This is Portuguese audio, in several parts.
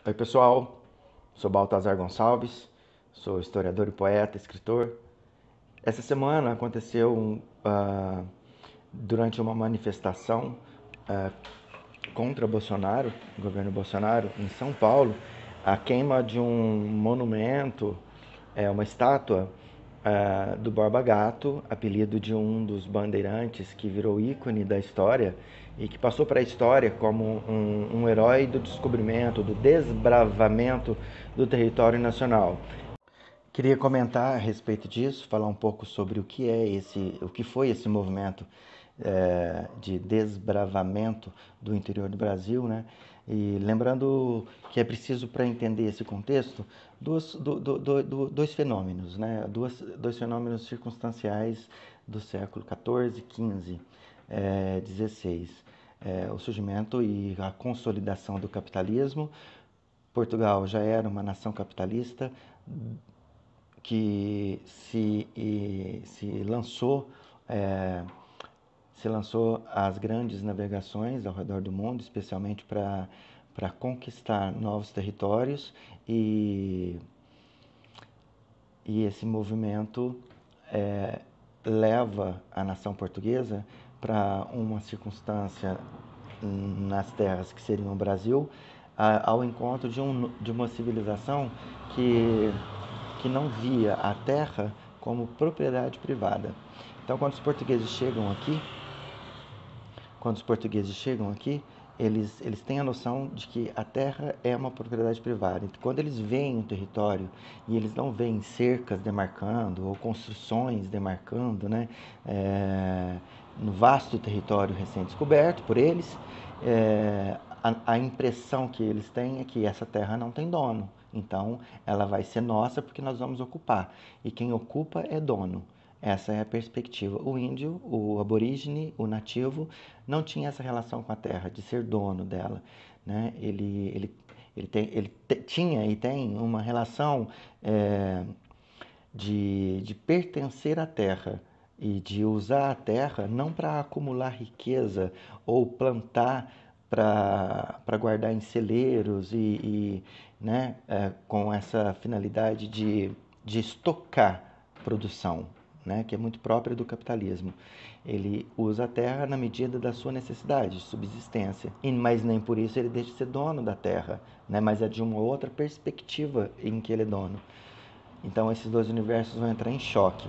Oi pessoal, sou Baltazar Gonçalves, sou historiador e poeta, escritor. Essa semana aconteceu durante uma manifestação ah, contra Bolsonaro, o governo Bolsonaro, em São Paulo, a queima de um monumento, uma estátua do Borba Gato, apelido de um dos bandeirantes que virou ícone da história e que passou para a história como um herói do descobrimento, do desbravamento do território nacional. Queria comentar a respeito disso, falar um pouco sobre o que foi esse movimento de desbravamento do interior do Brasil, né? E lembrando que é preciso, para entender esse contexto, dois fenômenos, né? Dois fenômenos circunstanciais do século XIV, XV, XVI. O surgimento e a consolidação do capitalismo. Portugal já era uma nação capitalista que é, se lançou às grandes navegações ao redor do mundo, especialmente para conquistar novos territórios e esse movimento leva a nação portuguesa para uma circunstância nas terras que seriam o Brasil, ao encontro de uma civilização que não via a terra como propriedade privada. Então, quando os portugueses chegam aqui, eles têm a noção de que a terra é uma propriedade privada. Então, quando eles veem o território e eles não veem cercas demarcando ou construções demarcando, né, no vasto território recém-descoberto por eles, a impressão que eles têm é que essa terra não tem dono. Então, ela vai ser nossa porque nós vamos ocupar. E quem ocupa é dono. Essa é a perspectiva. O índio, o aborígene, o nativo, não tinha essa relação com a terra, de ser dono dela. Né? Tinha e tem uma relação de pertencer à terra e de usar a terra não para acumular riqueza ou plantar para guardar em celeiros né, com essa finalidade de estocar produção, né, que é muito própria do capitalismo. Ele usa a terra na medida da sua necessidade, de subsistência, mas nem por isso ele deixa de ser dono da terra, né, mas é de uma outra perspectiva em que ele é dono. Então esses dois universos vão entrar em choque.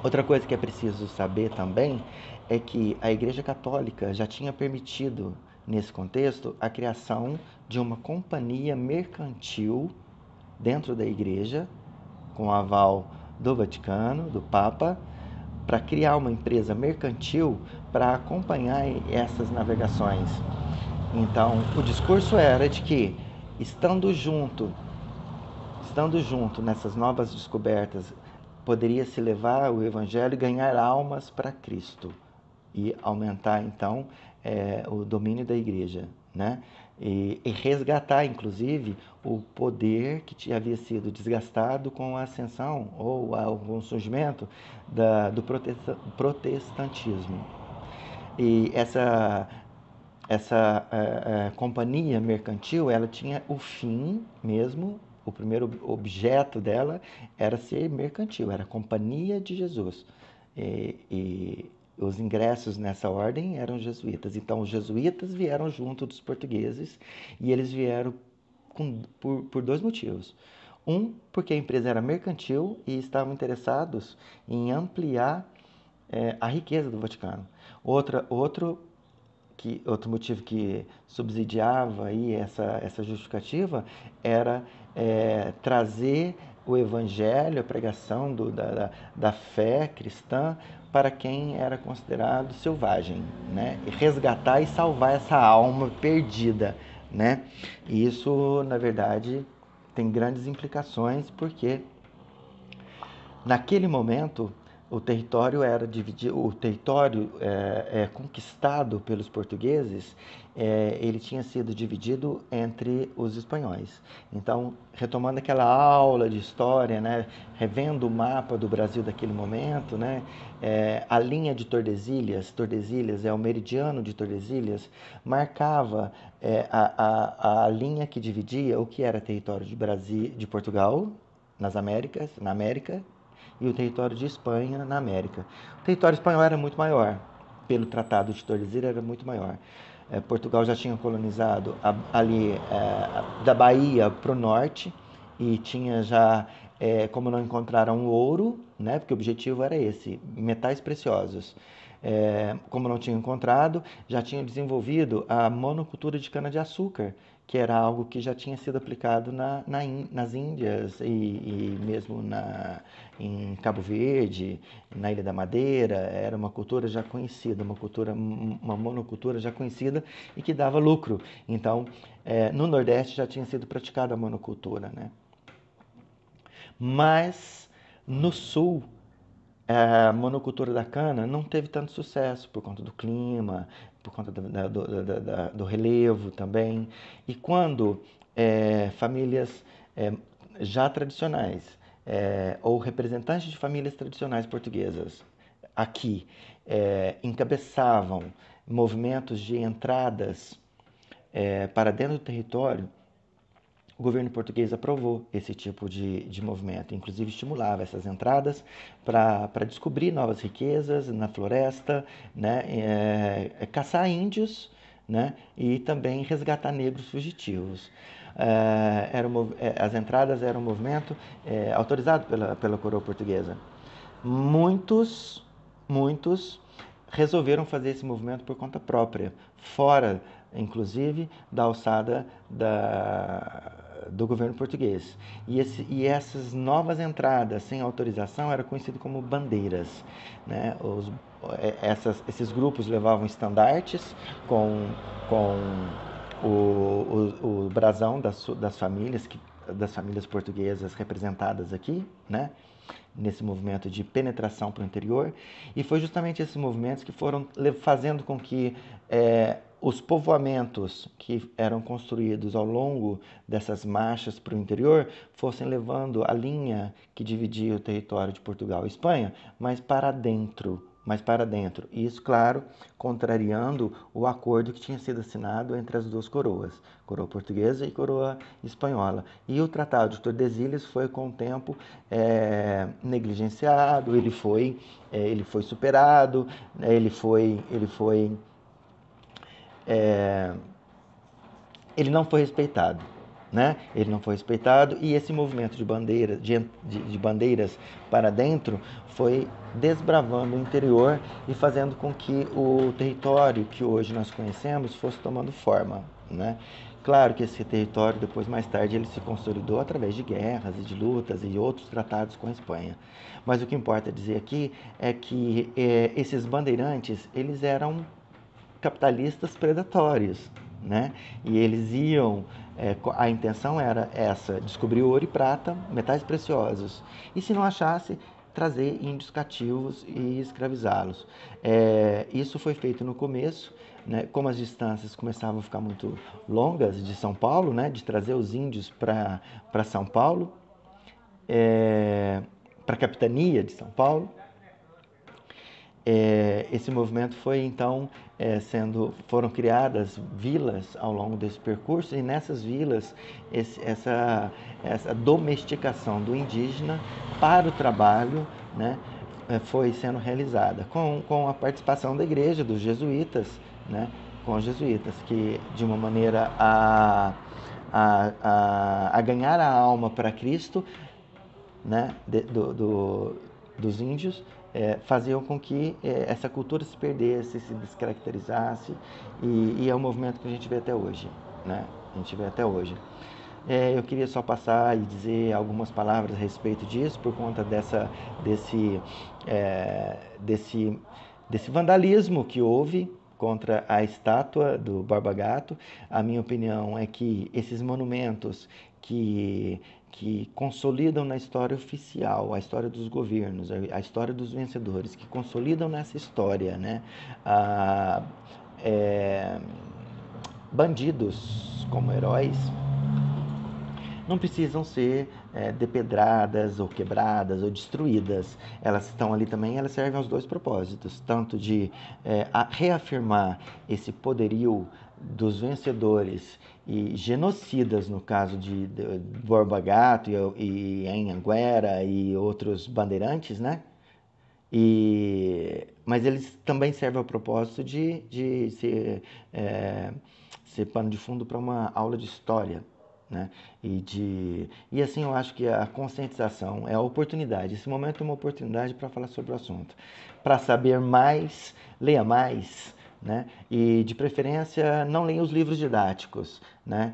Outra coisa que é preciso saber também é que a Igreja Católica já tinha permitido, nesse contexto, a criação de uma companhia mercantil dentro da Igreja, com o aval do Vaticano, do Papa, para criar uma empresa mercantil para acompanhar essas navegações. Então, o discurso era de que, estando junto nessas novas descobertas, poderia se levar o Evangelho e ganhar almas para Cristo e aumentar então o domínio da igreja, né? E resgatar inclusive o poder que havia sido desgastado com a ascensão ou com o surgimento do protestantismo. E essa companhia mercantil, ela tinha o fim mesmo, o primeiro objeto dela era ser mercantil, era a Companhia de Jesus. E os ingressos nessa ordem eram jesuítas. Então, os jesuítas vieram junto dos portugueses e eles vieram por dois motivos. Um, porque a empresa era mercantil e estavam interessados em ampliar a riqueza do Vaticano. Outro motivo que subsidiava aí essa justificativa era trazer o evangelho, a pregação da fé cristã para quem era considerado selvagem, né? E resgatar e salvar essa alma perdida, né? E isso, na verdade, tem grandes implicações porque naquele momento O território era dividido, o território conquistado pelos portugueses, ele tinha sido dividido entre os espanhóis. Então, retomando aquela aula de história, né, revendo o mapa do Brasil daquele momento, né, a linha de Tordesilhas, Tordesilhas é o meridiano de Tordesilhas, marcava a linha que dividia o que era território de Brasil, de Portugal, nas Américas, na América, e o território de Espanha na América. O território espanhol era muito maior, pelo Tratado de Tordesilhas era muito maior. Portugal já tinha colonizado ali da Bahia para o norte e tinha já, como não encontraram ouro, né, porque o objetivo era esse, metais preciosos. Como não tinha encontrado, já tinham desenvolvido a monocultura de cana-de-açúcar, que era algo que já tinha sido aplicado nas Índias e mesmo em Cabo Verde, na Ilha da Madeira. Era uma cultura já conhecida, uma monocultura já conhecida e que dava lucro. Então, no Nordeste já tinha sido praticada a monocultura, né? Mas no Sul a monocultura da cana não teve tanto sucesso por conta do clima, por conta do relevo também. E quando famílias já tradicionais, ou representantes de famílias tradicionais portuguesas aqui encabeçavam movimentos de entradas para dentro do território, o governo português aprovou esse tipo de movimento, inclusive estimulava essas entradas para descobrir novas riquezas na floresta, né, caçar índios, né, e também resgatar negros fugitivos. As entradas eram um movimento autorizado pela coroa portuguesa. Muitos resolveram fazer esse movimento por conta própria, fora, inclusive, da alçada do governo português. E essas novas entradas sem autorização eram conhecidas como bandeiras, né? Esses grupos levavam estandartes com o brasão das famílias portuguesas representadas aqui, né? Nesse movimento de penetração para o interior, e foi justamente esses movimentos que foram fazendo com que os povoamentos que eram construídos ao longo dessas marchas para o interior fossem levando a linha que dividia o território de Portugal e Espanha, mas para dentro. E isso, claro, contrariando o acordo que tinha sido assinado entre as duas coroas, coroa portuguesa e coroa espanhola. E o Tratado de Tordesilhas foi, com o tempo, negligenciado, ele foi superado, ele não foi respeitado. Né? Ele não foi respeitado e esse movimento de bandeiras para dentro foi desbravando o interior e fazendo com que o território que hoje nós conhecemos fosse tomando forma. Né? Claro que esse território, depois, mais tarde, ele se consolidou através de guerras e de lutas e outros tratados com a Espanha. Mas o que importa dizer aqui é que esses bandeirantes, eles eram capitalistas predatórios, né? E eles iam, a intenção era essa, descobrir ouro e prata, metais preciosos. E se não achasse, trazer índios cativos e escravizá-los. Isso foi feito no começo, né? Como as distâncias começavam a ficar muito longas de São Paulo, né? De trazer os índios para São Paulo, para a capitania de São Paulo. Esse movimento foi então foram criadas vilas ao longo desse percurso, e nessas vilas essa domesticação do indígena para o trabalho, né, foi sendo realizada com a participação da igreja, dos jesuítas, né, com os jesuítas, que de uma maneira a ganhar a alma para Cristo, né, dos índios, faziam com que essa cultura se perdesse, se descaracterizasse, e é um movimento que a gente vê até hoje, né? A gente vê até hoje. Eu queria só passar e dizer algumas palavras a respeito disso, por conta desse vandalismo que houve, contra a estátua do Borba Gato. A minha opinião é que esses monumentos que consolidam na história oficial, a história dos governos, a história dos vencedores, que consolidam nessa história, né, a, é, bandidos como heróis, não precisam ser depedradas ou quebradas ou destruídas. Elas estão ali também, elas servem aos dois propósitos, tanto de reafirmar esse poderio dos vencedores e genocidas, no caso de Borba Gato e Anhanguera e outros bandeirantes, né? Mas eles também servem ao propósito de ser pano de fundo para uma aula de história, né? E assim eu acho que a conscientização é a oportunidade. Esse momento é uma oportunidade para falar sobre o assunto. Para saber mais, leia mais, né? E de preferência não leia os livros didáticos, né?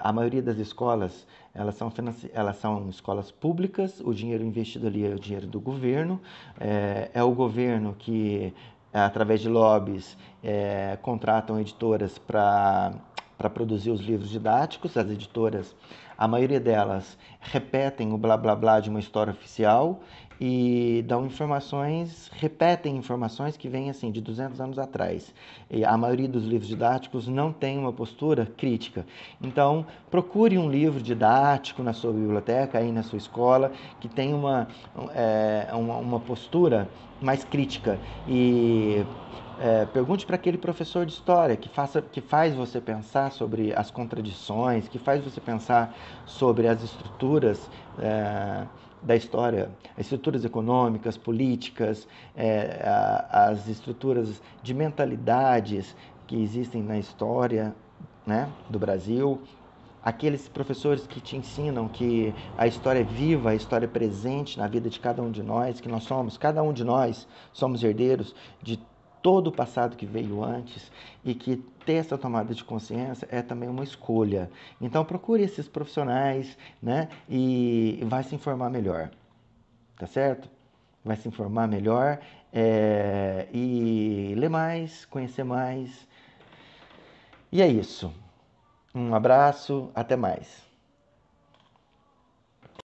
A maioria das escolas elas são escolas públicas, o dinheiro investido ali é o dinheiro do governo, é o governo que através de lobbies contratam editoras para produzir os livros didáticos. As editoras, a maioria delas, repetem o blá blá blá de uma história oficial e dão informações, repetem informações que vêm assim de 200 anos atrás. E a maioria dos livros didáticos não tem uma postura crítica. Então, procure um livro didático na sua biblioteca, aí na sua escola, que tenha uma postura mais crítica e pergunte para aquele professor de história que faz você pensar sobre as contradições, que faz você pensar sobre as estruturas da história, as estruturas econômicas, políticas, as estruturas de mentalidades que existem na história, né, do Brasil. Aqueles professores que te ensinam que a história é viva, a história é presente na vida de cada um de nós, que cada um de nós somos herdeiros de todo o passado que veio antes e que ter essa tomada de consciência é também uma escolha. Então procure esses profissionais, né, e vai se informar melhor, tá certo? Vai se informar melhor e ler mais, conhecer mais. E é isso. Um abraço, até mais.